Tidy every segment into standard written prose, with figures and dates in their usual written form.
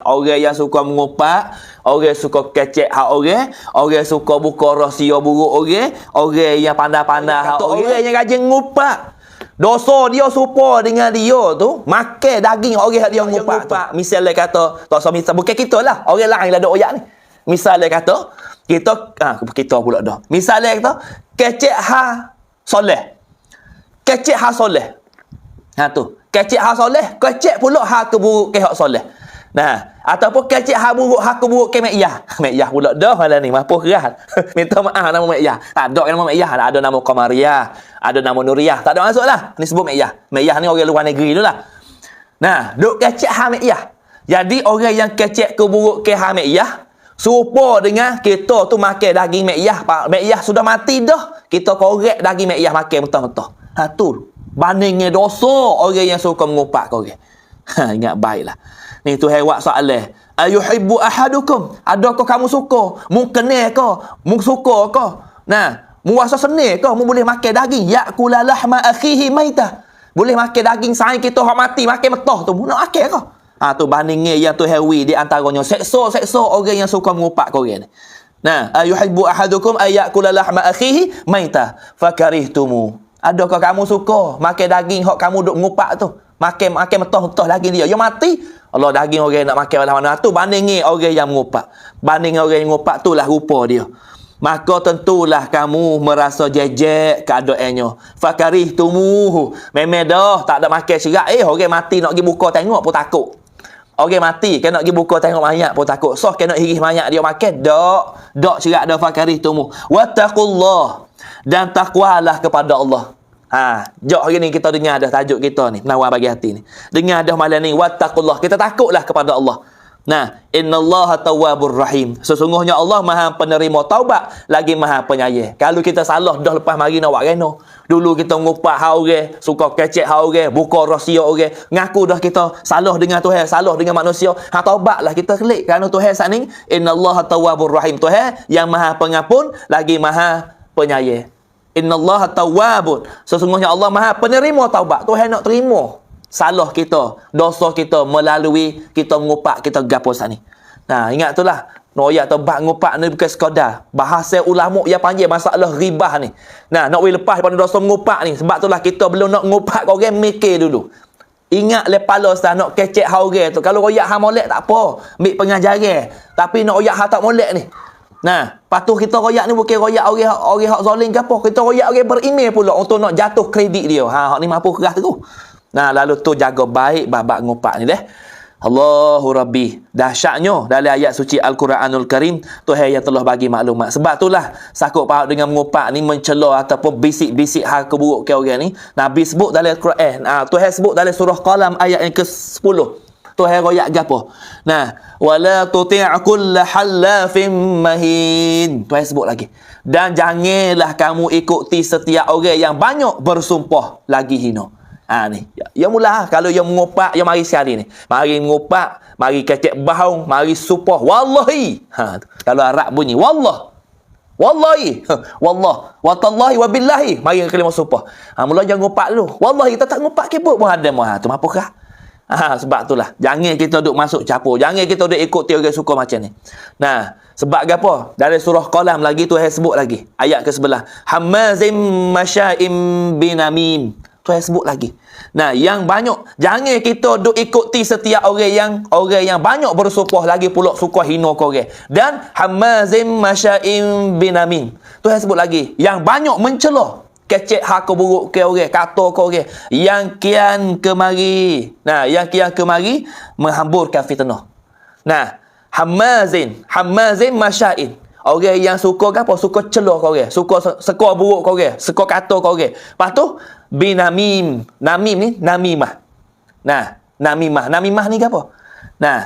Orang yang suka mengupak, orang suka kecek hak orang suka buka rahsia buruk orang yang pandai-pandai hak orang yang rajin mengupak. Dosa dia serupa dengan dia tu, makan daging orang dia mengupak tu. Misalnya kata, tak usah misal, bukan kita lah, orang lain lah ada oyak ni. Misalnya kata, kita pula dah. Misalnya kata, kecek hak soleh. Kecek hak soleh. Tu. Kecek hak soleh, kecek pula hak keburuk ke hak soleh. Nah, ataupun kecek hak buruk, hak keburuk ke Mek Yah. Mek Yah pula dah malam ni, mampu keras. Minta maaf nama Mek Yah. Tak ada nama Mek Yah, ada nama Qamariyah, ada nama Nuriyah. Tak ada masuk lah. Ni sebut Mek Yah. Mek Yah ni orang luar negeri dulu lah. Nah, duk kecek hak Mek Yah. Jadi orang yang kecek keburuk ke hak Mek Yah, serupa dengan kita tu makan daging Mek Yah. Mek Yah sudah mati dah. Kita korek daging Mek Yah makan mentah-mentah. Tu. Bandingnya dosa orang yang suka mengupak kau orang. Ingat baiklah. Ni tu hewak soalan. Ayuhibbu ahadukum? Adakah kamu suka? Mu kenal ke? Mu suka ke? Nah, mu rasa senang ke? Mu boleh makan daging? Ya'kula lahma akhihi maitah. Boleh makan daging saing kita hak mati makan mentah tu. Mu nak makan ke? Tu bandingnya yang tu hewi di antaranya seksa orang yang suka mengupak kau orang ni. Nah, ayuhibbu ahadukum ayakula lahma akhihi maitah fakarihtumu. Adakah kamu suka makan daging hak kamu duk mengupak tu? Makan mentah-mentah daging dia. Yang mati, Allah daging orang nak makan mana-mana. Tu bandingi orang yang mengupak. Banding orang yang mengupak tu lah rupa dia. Maka tentulah kamu merasa jejek keadaannya. Fakarih tumuhu. Memang dah tak ada makan serak. Orang mati nak pergi buka tengok pun takut. Orang mati kan nak pergi buka tengok mayat pun takut. So kan nak hiris mayat dia makan. Dak serak dah fakarih tumuhu. Wattaqullah. Dan takwalah kepada Allah. Jok hari ni kita dengar dah tajuk kita ni, penawar bagi hati ni. Dengar dah malam ni, wattaqullah. Kita takutlah kepada Allah. Nah, innallaha tawwabur rahim. Sesungguhnya Allah Maha penerima taubat lagi Maha penyayang. Kalau kita salah dah lepas mari nak buat reno. Dulu kita ngupak hak orang, suka kecek hak orang, buka rahsia orang, ngaku dah kita salah dengan Tuhan, salah dengan manusia. Taubatlah kita kelik kerana Tuhan saat ni innallaha tawwabur rahim. Tuhan yang Maha pengampun lagi Maha penyayang. Innallaha tawwabun. Sesungguhnya Allah Maha penerima taubat. Tuhan nak terima salah kita, dosa kita melalui kita mengupak kita gapo sat ni. Nah, ingat itulah. Noyak taubat mengupak ni bukan sekadar. Bahasa ulama yang panjang masalah ribah ni. Nah, nak lepas daripada dosa mengupak ni. Sebab itulah kita belum nak mengupak kau orang mikir dulu. Ingat lepala sah nak kecek hau orang tu. Kalau royak ha molek tak apa. Ambil pengajaran. Tapi nak royak ha tak molek ni. Nah, patuh kita royak ni bukan royak orang hak zalim ke apa. Kita royak orang berimej pula untuk nak jatuh kredit dia. Hak ni mampu keras tu. Nah, lalu tu jaga baik babak ngupak ni deh. Allahu Rabbi. Dahsyatnya dalam ayat suci Al-Quranul Karim Tuhan yang telah bagi maklumat. Sebab itulah sakut paut dengan mengupak ni mencela ataupun bisik-bisik hal keburuk ke orang ni. Nabi sebut dalam Al-Quran. Tuhan sebut dalam surah Qalam ayat yang ke-10. Tuhan royak gapo? Nah, wala tuti' kulla halafin mahin. Tuhan sebut lagi. Dan janganlah kamu ikuti setiap orang yang banyak bersumpah lagi hina. Ni. Ya mula kalau yang mengupak, yang mari sekali ni. Mari mengupak, mari kecek bahaung, mari sumpah wallahi. Kalau Arab bunyi wallah. Wallahi. Wallah. Watallahi wabillahi. Mari kalimah sumpah. Mula jangan ngupak dulu. Wallahi tak ngupak ke pun ada mah. Tu apa kah? Sebab itulah jangan kita duk masuk capur, jangan kita duk ikut orang suka macam ni. Nah, sebab apa? Dari surah Qalam lagi Tuhan sebut lagi ayat ke sebelah, hammazim masya'im binamim. Tuhan sebut lagi. Nah, yang banyak jangan kita duk ikuti setiap orang yang banyak bersumpah lagi pula suka hina kau orang. Dan hammazim masya'im binamim. Tuhan sebut lagi yang banyak mencela, kecek hak buruk ke orang, kata ke orang, yang kian kemari. Nah, yang kian kemari menghamburkan fitnah. Nah, hammazin masya'in. Orang yang suka apa? Suka celah ke orang, suka seka buruk ke orang, seka kata ke orang. Lepas tu binamim. Namim ni namimah. Nah, namimah ni apa? Nah,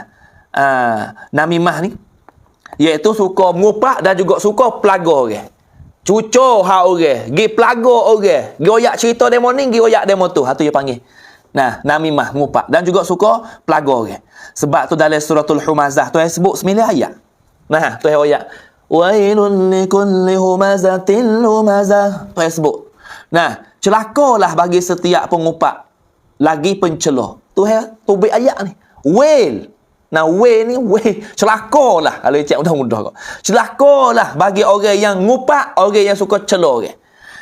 namimah ni iaitu suka mengupak dan juga suka pelaga orang. Cucuk hak orang, gi pelaga orang, gi royak cerita demo ni, gi royak demo tu. Tu dia panggil. Nah, namimah ngupak dan juga suka pelaga orang. Sebab tu dalam suratul Humazah tu sebut 9 ayat. Nah, tu royak wailun likulli humazatin lumazah. Tu sebut. Nah, celakalah bagi setiap pengupak lagi pencela. Tu tubik ayat ni. Wail. Nah, ni celakalah kalau cek mudah-mudah kok. Celakalah bagi orang yang ngupak, orang yang suka celo orang.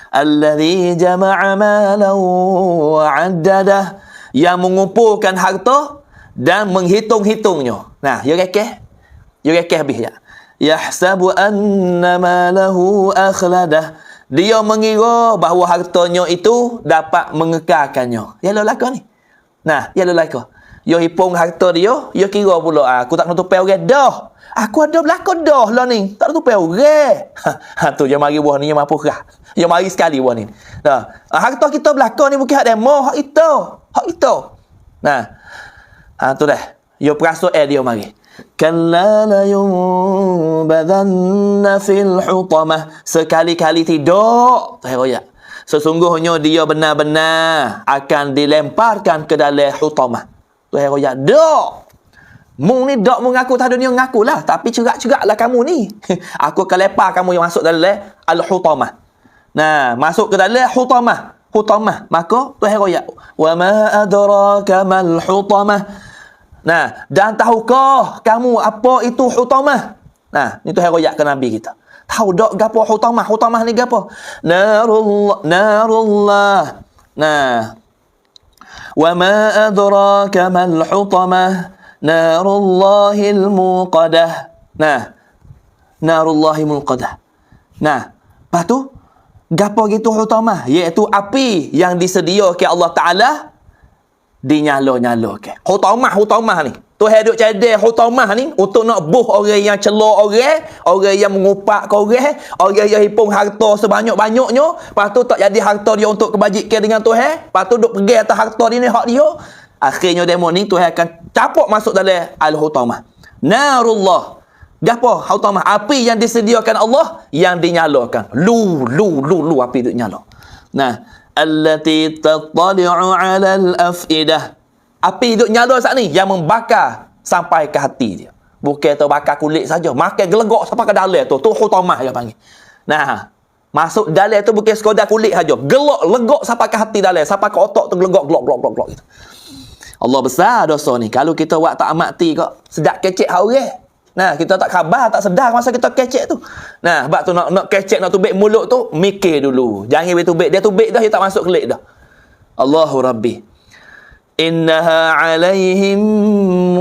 Allazi jama'a malan wa 'addadah, yang mengumpulkan harta dan menghitung-hitungnya. Nah, you rekeh habis ya. Yahsabu anna malahu akhladah, dia mengira bahawa hartanya itu dapat mengekalkannya. Ya lo lakon ni. Nah, ya lo lakon. Yo hipung harta dia, yo kira pula aku tak nutupi orang dah. Aku ada belakang dah lah ni. Tak nutupi orang. Tu je mari buah ni yang mampu kerah. Yo mari sekali buah ni. Nah, harta kita belakang ni bukan hak demo, hak itu. Hak itu. Nah, tu dah. Yo peraso dia mari. Kalla la yunbadanna fil hutamah. Sekali-kali tidak. Ya. Sesungguhnya dia benar-benar akan dilemparkan ke dalam hutamah. Tuhan royak, dak. Mung ni dak mengaku tak dunia ngakulah, tapi cerak-ceraklah kamu ni. Aku akan lepar kamu yang masuk dalam al-hutamah. Nah, masuk ke dalam hutamah. Maka Tuhan royak, wa ma adraka mal hutamah. Nah, dan tahukah kamu apa itu hutamah? Nah, ni Tuhan royak ke Nabi kita. Tahu dak gapo hutamah? Hutamah ni gapo? Narullah. Nah, wa ma adraka mal hutamah narullahil muqadah. Nah, narullahil muqadah. Nah, lepas tu gapo gitu hutamah, iaitu api yang disediakan Allah Taala dinyala-nyalakan. Hutamah ni Tuhan duk cadel hutamah ni untuk nak buh orang yang celak orang yang mengupak orang yang hipung harta sebanyak-banyaknya, lepas tu tak jadi harta dia untuk kebajikan dengan Tuhan, lepas tu duk pergi atas harta dia ni hak dia. Akhirnya demo ni Tuhan akan capuk masuk dalam al-hutamah. Narullah. Gapo hutamah? Api yang disediakan Allah yang dinyalakan. Lu api duk nyala. Nah, allati tattali'u 'ala al-afidah. Api duk nyala saat ni yang membakar sampai ke hati dia. Bukan terbakar kulit saja, makan gelegok sampai ke dalam tu hutamah dia panggil. Nah, masuk dalam tu bukan sekadar kulit saja, legok sampai ke hati dalam, sampai ke otak tu gelegok glok gitu. Allah besar dosa ni. Kalau kita buat tak amati kok, sedap kecek hak orang. Nah, kita tak khabar, tak sedar masa kita kecek tu. Nah, sebab tu nak kecek, nak tubik mulut tu, mikir dulu. Jangan dia tubik dah, dia tak masuk kelik dah. Allahu Rabbi. Innaha alaihim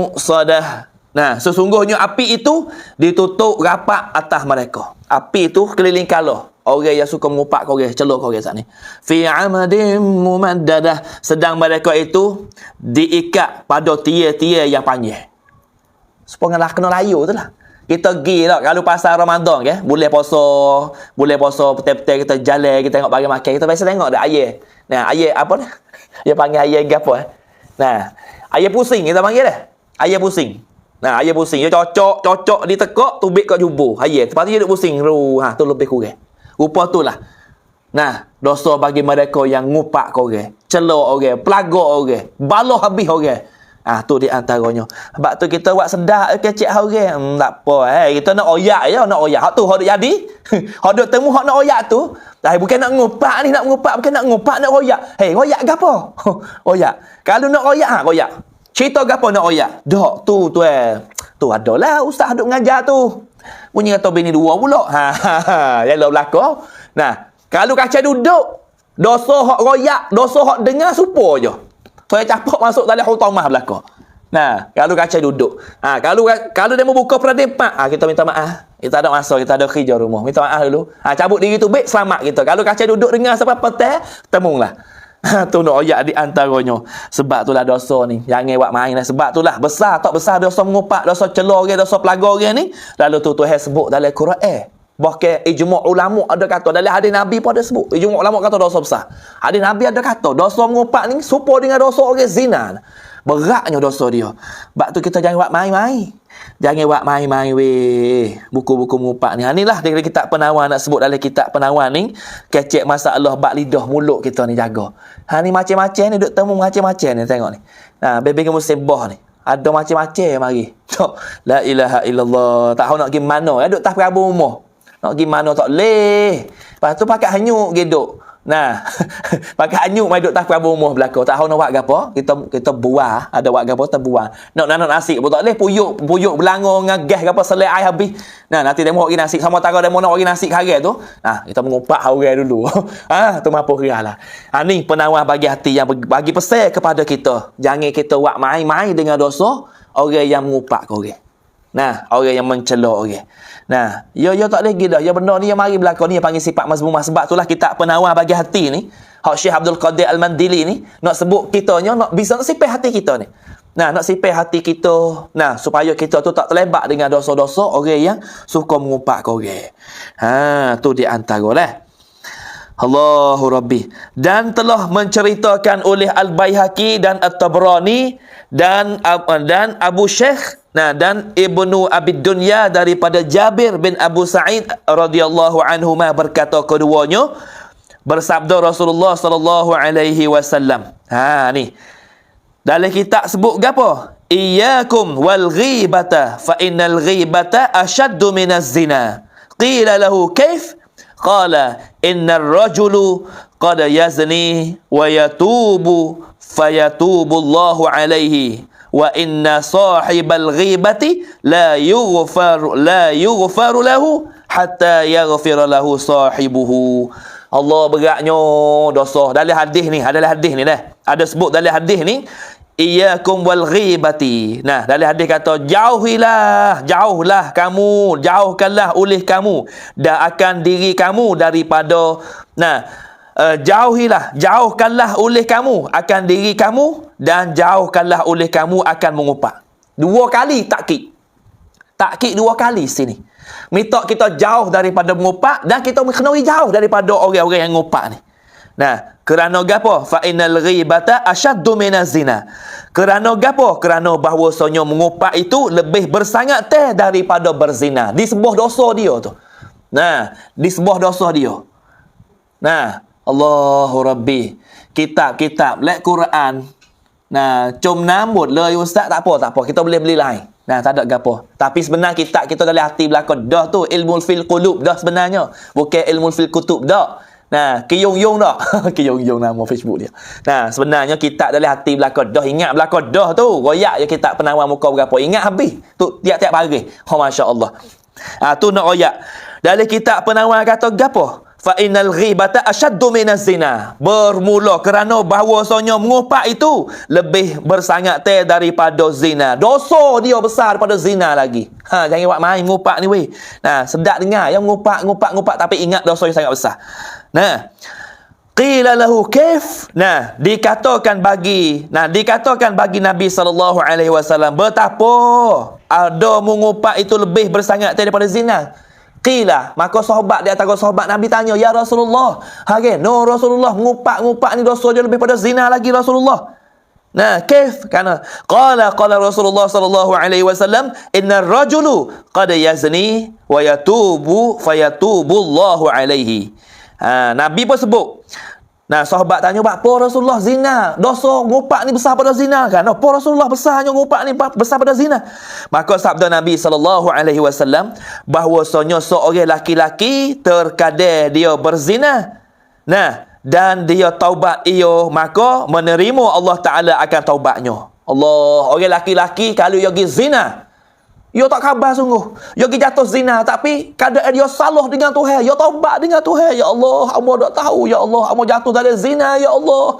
muqsadah. Nah, sesungguhnya api itu ditutup rapat atas mereka. Api itu keliling kala. Orang yang suka mengupak orang, celok orang saat ni. Fi amadim mumaddadah. Sedang mereka itu diikat pada tia-tia yang panjang. Supaya kena layu tu lah. Kita pergi tak, kalau pasal Ramadan ke, boleh puasa petai-petai kita jalan, kita tengok bagi makan. Kita biasa tengok dah ayah. Nah, ayah apa dah? Dia panggil ayah gapo Nah, ayah pusing kita panggil dah. Ayah pusing. Nah, ayah pusing. Dia cocok ditekak, tubik kat jubur. Ayah, lepas tu dia duk pusing. Tu lebih kurang. Rupa tu lah. Nah, dosa bagi mereka yang ngupak orang, celak orang, pelagak orang, baloh habis orang. Tu di antaranya. Sebab tu kita buat sedar kecek orang. Tak apa. Kita nak oyak je, nak oyak. Hak tu hak duk jadi. Hak duk temu hak nak oyak tu. Bukan nak ngupak ni, nak ngupak. Bukan nak ngupak, nak oyak. Oyak gapo? Oyak. Kalau nak oyak, oyak. Cerita gapo nak oyak? Dok, tu tu adalah ustaz duk ngajar tu. Bunyi kata bini dua pula. Ya lo belaka. Nah, kalau kaca duduk, dosa hak royak, dosa hak dengar supo je. Saya capuk masuk dalam hutamah belaka. Nah, kalau kaca duduk. Kalau dia mau buka perdepan, kita minta maaf. Kita ada masa, kita ada kerja rumah. Minta maaf dulu. Cabut diri tu baik, selamat kita. Kalau kaca duduk dengar sampai petang, temunglah. Tu nak oyak di antaranya. Sebab itulah dosa ni. Jangan buat main lah. Sebab itulah besar tak besar dosa mengupak, dosa celor orang, dosa pelagar orang ni. Lalu tu Tuhan sebut dalam Quran. Bahkan ijma' ulama ada kata, dalam hadis Nabi pun ada sebut. Ijma' ulama kata dosa besar. Hadis Nabi ada kata dosa mengupak ni serupa dengan dosa orang zina. Beratnya dosa dia. Sebab tu kita jangan buat main-main. Jangan buat main-main weh. Buku-buku mengupak ni. Inilah dari kitab Penawan nak sebut dalam kitab Penawan ni. Kecek masalah bak lidah mulut kita ni jaga. Ni macam-macam ni duk temu macam-macam ni tengok ni. Bebeng musibah ni. Ada macam-macam mari. La ilaha illallah. Tak tahu nak pergi mana. Duk tas perabur rumah. Nak pergi mana tak leh. Lepas tu pakai hanyut geduk. Nah, pakai anyuk mai duk tak rumah belaka. Tak tahu nak buat gapo. Kita buah, ada buat gapo kita buah. Nak nasi pun tak boleh puyuk belangor dengan gas gapo selai air habis. Nah, nanti demo bagi nasi sama tara demo nak bagi nasi hari tu. Nah, kita mengupak orang dulu. Tu mampu kiralah. Ni penawar bagi hati yang bagi pesan kepada kita. Jangan kita buat main-main dengan dosa orang yang mengupak kau orang. Nah, orang yang mencelok orang. Nah, yo tak lagi dah. Ya benda ni yang mari berlaku ni yang panggil sifat mazmumah. Sebab itulah kitab penawar bagi hati ni, Hak Syekh Abdul Qadir Al-Mandili ni nak sebut kitanya nak bisa nak sipih hati kita ni. Nah, nak sipih hati kita. Nah, supaya kita tu tak terlibat dengan dosa-dosa orang yang suka mengupak kau orang. Tu di antara lah. Allahu Rabbi. Dan telah menceritakan oleh Al-Baihaqi dan At-Tabrani dan Abu Syekh dan Ibnu Abid Dunya daripada Jabir bin Abu Sa'id radhiyallahu anhuma berkata keduanya bersabda Rasulullah sallallahu alaihi wasallam. Ni. Dalam kitab sebut gapo? Iyyakum wal ghibata fa innal ghibata ashaddu minaz zina. Qila lahu kaif? Qala innar rajulu qad yazni wa yatubu fayatubu Allahu alaihi wa inna sahibal ghibati la yughfaru lahu hatta yaghfira lahu sahibuhu. Allah beratnya dosa. Dalam hadis ni, adalah hadis ni dah. Ada sebut dalam hadis ni, iyyakum wal ghibati. Nah, dalam hadis kata jauhlah kamu, jauhkanlah oleh kamu dan akan diri kamu daripada jauhkanlah oleh kamu akan diri kamu dan jauhkanlah oleh kamu akan mengupak. Dua kali takkid. Takkid dua kali sini. Minta kita jauh daripada mengupak dan kita kena jauh daripada orang-orang yang mengupak ni. Nah, kerana gapo? Fa innal ghibata asyaddu minaz zina. Kerana gapo? Kerana bahwasanya mengupak itu lebih bersangat daripada berzina. Di sebuah dosa dia tu. Nah, di sebuah dosa dia. Nah, Allahu Rabbi. Kitab-kitab lek Quran. Nah, cum nambut le ustaz tak apa. Kita boleh beli lain. Nah, tak ada gapo. Tapi sebenarnya kitab kita dalam hati belakang dah tu ilmu fil qulub dah sebenarnya. Bukan ilmu fil kutub dah. Nah, Kiyung-yung dah. Kiyung-yung nama Facebook dia. Nah, sebenarnya kitab dalam hati belakang dah. Ingat belakang dah tu. Royak je kitab penawar muka berapa. Ingat habis. Tu tiap-tiap hari. Masya-Allah. Tu nak royak. Dalam kitab penawar kata gapo? Fa innal ghibata asyaddu minaz zina. Bermula kerana bahawasanya mengupak itu lebih bersangat daripada zina. Dosa dia besar daripada zina lagi. Jangan buat main mengupak ni weh. Nah, sedap dengar yang mengupak tapi ingat dosa yang sangat besar. Nah, qila lahu kaif? Nah, dikatakan bagi Nabi sallallahu alaihi wasallam betapa ada mengupak itu lebih bersangat daripada zina. Qila, maka sahabat di antara sahabat Nabi tanya, ya Rasulullah, no Rasulullah, mengupak ni dosa dia lebih pada zina lagi Rasulullah. Nah, kaif? Kana qala Rasulullah sallallahu alaihi wasallam, innar rajulu qad yazni wa yatubu fayatubu Allahu alaihi. Nabi pun sebut. Nah, sahabat tanya, apa Rasulullah zina? Dosa ngupak ni besar pada zina kan? Apa Rasulullah besarnya ngupak ni besar pada zina? Maka sabda Nabi sallallahu alaihi wasallam bahwasanya seorang laki-laki terkadang dia berzina. Nah, dan dia taubat maka menerima Allah Taala akan taubatnya. Allah, orang laki-laki kalau dia pergi zina, dia tak khabar sungguh. Dia pergi jatuh zina tapi keadaan dia salah dengan Tuhan. Dia taubat dengan Tuhan. Ya Allah, hamba tak tahu. Ya Allah, hamba jatuh dari zina. Ya Allah.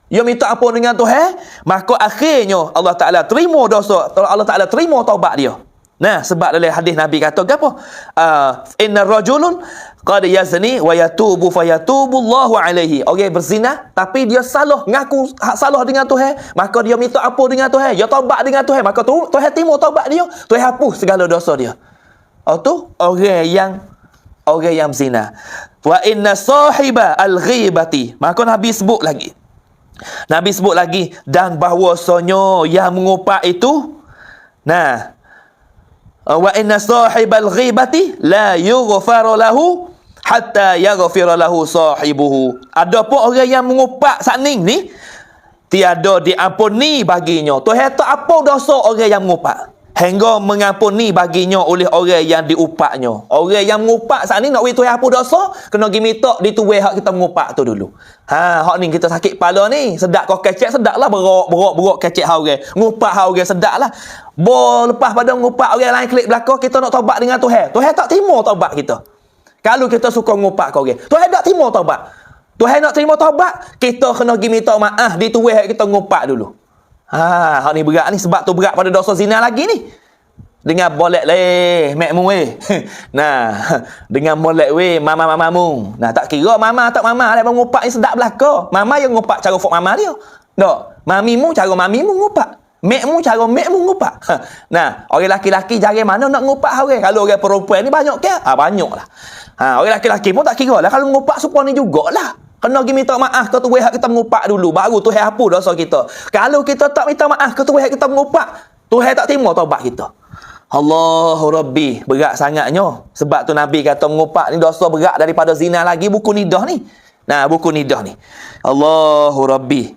Dia minta ampun dengan Tuhan. Maka akhirnya Allah Ta'ala terima dosa. Allah Ta'ala terima taubat dia. Nah, sebab dalam hadis Nabi kata apa? Innar rajulun qad yazni wa yatubu fayatubu Allahu alaihi. Orang berzina tapi dia salah, ngaku salah dengan Tuhan, maka dia minta ampun dengan Tuhan, dia taubat dengan Tuhan, maka Tuhan terima taubat dia, Tuhan hapus segala dosa dia. Tu orang yang berzina. Wa inna sahiba al-ghibati. Maka Nabi sebut lagi dan bahwasanya yang mengupak itu, wa inna sahibal ghibati la yughfaru lahu hatta yaghfira lahu sahibuhu. Adapun orang yang mengupak saning ni tiada diampuni baginya. Tuhan tak apa dosa orang yang mengupak. hingga mengampuni baginya oleh orang yang diupaknya. Orang yang mengupak saat ni nak wei tuai apa dosa, kena pergi minta dituai hak kita mengupak tu dulu. Hak ni kita sakit kepala ni, sedap kau kecek, sedap lah berok kecek hak orang. Ngupak hak orang sedap lah. Lepas pada mengupak orang lain klik belakang, kita nak taubat dengan Tuhan. Tuhan tak terima taubat kita. Kalau kita suka mengupak kau orang, Tuhan tak terima taubat. Tuhan nak terima taubat, kita kena pergi minta maaf dituai hak kita mengupak dulu. Hak ni berat ni, sebab tu berat pada dosa zina lagi ni. Dengan bolek leh makmu weh. Nah, dengan molek weh mama-mamamu. Nah, tak kira mama tak mama dah mengupak ni sedap belaka. Mama yang ngupak cara fok mama dia. Tak, mamimu cara mamimu ngupak. Makmu cara makmu ngupak. Nah, orang laki-laki jari mana nak ngupak orang. Kalau orang perempuan ni banyak ke? Banyaklah. Orang laki-laki pun tak kira lah kalau ngupak supaya ni jugalah. Kena pergi minta maaf ke tuai hak kita mengupak dulu, baru Tuhan hapus dosa kita. Kalau kita tak minta maaf ke tuai hak kita mengupak, Tuhan tak terima taubat kita. Allahu Rabbi, berat sangatnya. Sebab tu Nabi kata mengupak ni dosa berat daripada zina lagi buku nidah ni. Nah, buku nidah ni. Allahu Rabbi.